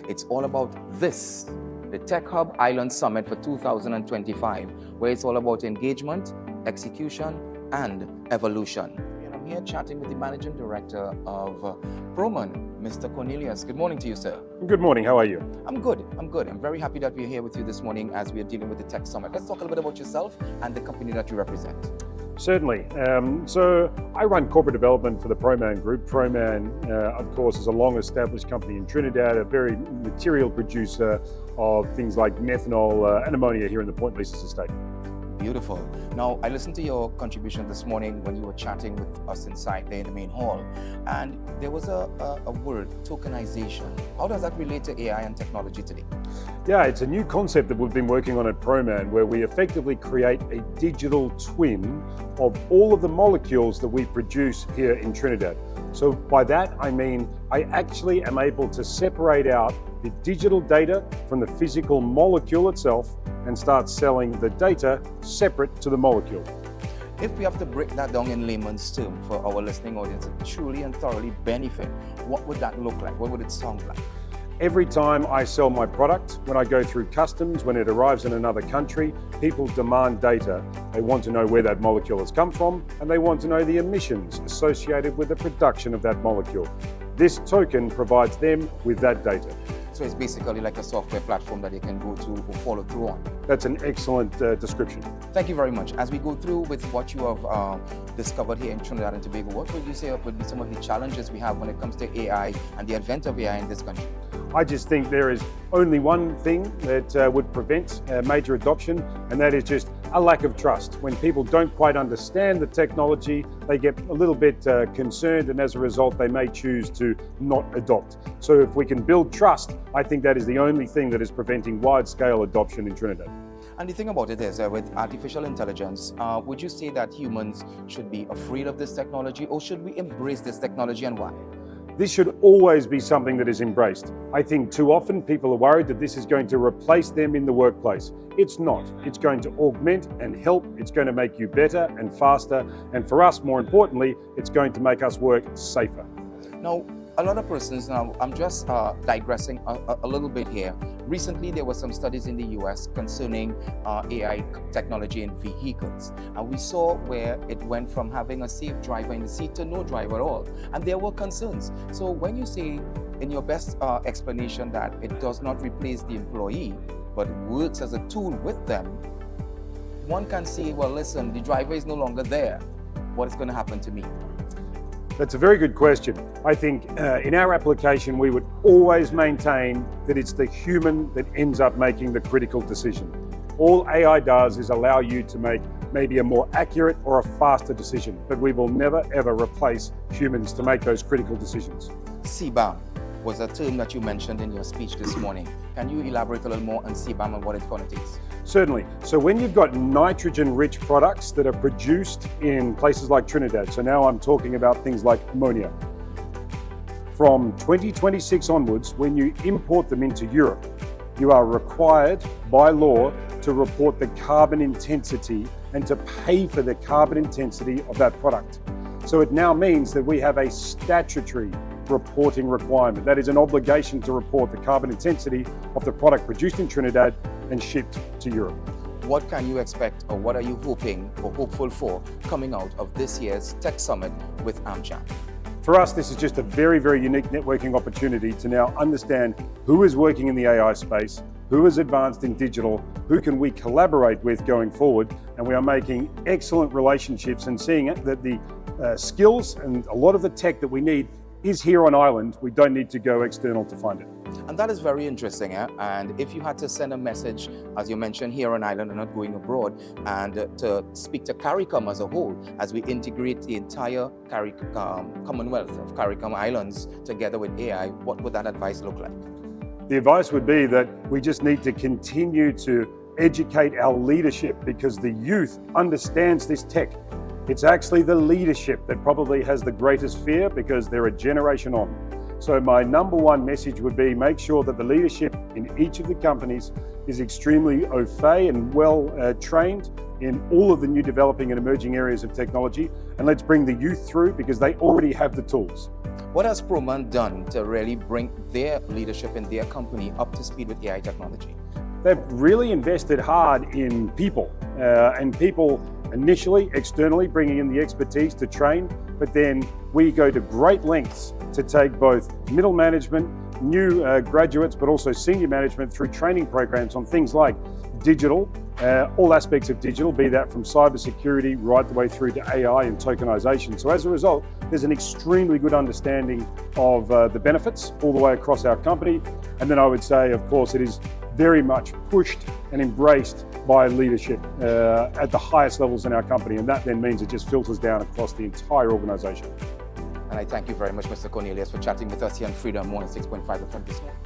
It's all about this, the Tech Hub Island Summit for 2025, where it's all about engagement, execution, and evolution. And I'm here chatting with the Managing Director of PROMAN, Mr. Cornelius. Good morning to you, sir. Good morning, how are you? I'm good. I'm very happy that we're here with you this morning as we are dealing with the Tech Summit. Let's talk a little bit about yourself and the company that you represent. Certainly. So I run corporate development for the PROMAN Group. PROMAN, of course, is a long-established company in Trinidad, a very material producer of things like methanol and ammonia here in the Point Lisa estate. Beautiful. Now, I listened to your contribution this morning when you were chatting with us inside there in the main hall, and there was a word, tokenization. How does that relate to AI and technology today? Yeah, it's a new concept that we've been working on at PROMAN, where we effectively create a digital twin of all of the molecules that we produce here in Trinidad. So by that, I mean, I actually am able to separate out the digital data from the physical molecule itself and start selling the data separate to the molecule. If we have to break that down in layman's terms for our listening audience to truly and thoroughly benefit, what would that look like? What would it sound like? Every time I sell my product, when I go through customs, when it arrives in another country, people demand data. They want to know where that molecule has come from, and they want to know the emissions associated with the production of that molecule. This token provides them with that data. So it's basically like a software platform that they can go to or follow through on. That's an excellent description. Thank you very much. As we go through with what you have discovered here in Trinidad and Tobago, what would you say would be some of the challenges we have when it comes to AI and the advent of AI in this country? I just think there is only one thing that would prevent major adoption, and that is just a lack of trust. When people don't quite understand the technology, they get a little bit concerned, and as a result, they may choose to not adopt. So if we can build trust, I think that is the only thing that is preventing wide-scale adoption in Trinidad. And the thing about it is, with artificial intelligence, would you say that humans should be afraid of this technology, or should we embrace this technology, and why? This should always be something that is embraced. I think too often people are worried that this is going to replace them in the workplace. It's not. It's going to augment and help. It's going to make you better and faster. And for us, more importantly, it's going to make us work safer. Now, a lot of persons, now I'm just digressing a little bit here. Recently, there were some studies in the US concerning AI technology in vehicles. And we saw where it went from having a safe driver in the seat to no driver at all. And there were concerns. So when you say in your best explanation that it does not replace the employee, but works as a tool with them, one can say, well, listen, the driver is no longer there. What is going to happen to me? That's a very good question. I think in our application, we would always maintain that it's the human that ends up making the critical decision. All AI does is allow you to make maybe a more accurate or a faster decision, but we will never ever replace humans to make those critical decisions. CBAM was a term that you mentioned in your speech this morning. Can you elaborate a little more on CBAM and what it connotates? Certainly. So when you've got nitrogen-rich products that are produced in places like Trinidad, so now I'm talking about things like ammonia, from 2026 onwards, when you import them into Europe, you are required by law to report the carbon intensity and to pay for the carbon intensity of that product. So it now means that we have a statutory reporting requirement. That is an obligation to report the carbon intensity of the product produced in Trinidad and shipped to Europe. What can you expect, or what are you hoping or hopeful for coming out of this year's Tech Summit with AmCham? For us, this is just a very, very unique networking opportunity to now understand who is working in the AI space, who is advanced in digital, who can we collaborate with going forward, and we are making excellent relationships and seeing that the skills and a lot of the tech that we need is here on island. We don't need to go external to find it. And that is very interesting. And if you had to send a message, as you mentioned, here on island and not going abroad, and to speak to CARICOM as a whole, as we integrate the entire Commonwealth of CARICOM Islands together with AI, what would that advice look like? The advice would be that we just need to continue to educate our leadership, because the youth understands this tech. It's actually the leadership that probably has the greatest fear, because they're a generation on. So my number one message would be make sure that the leadership in each of the companies is extremely au fait and well trained in all of the new developing and emerging areas of technology. And let's bring the youth through because they already have the tools. What has PROMAN done to really bring their leadership in their company up to speed with AI technology? They've really invested hard in people and people initially, externally, bringing in the expertise to train, but then we go to great lengths to take both middle management, new graduates, but also senior management through training programs on things like digital, all aspects of digital, be that from cybersecurity right the way through to AI and tokenization. So as a result, there's an extremely good understanding of the benefits all the way across our company. And then I would say, of course, it is very much pushed and embraced by leadership at the highest levels in our company. And that then means it just filters down across the entire organization. And I thank you very much, Mr. Cornelius, for chatting with us here on Freedom 106.5 FM this morning.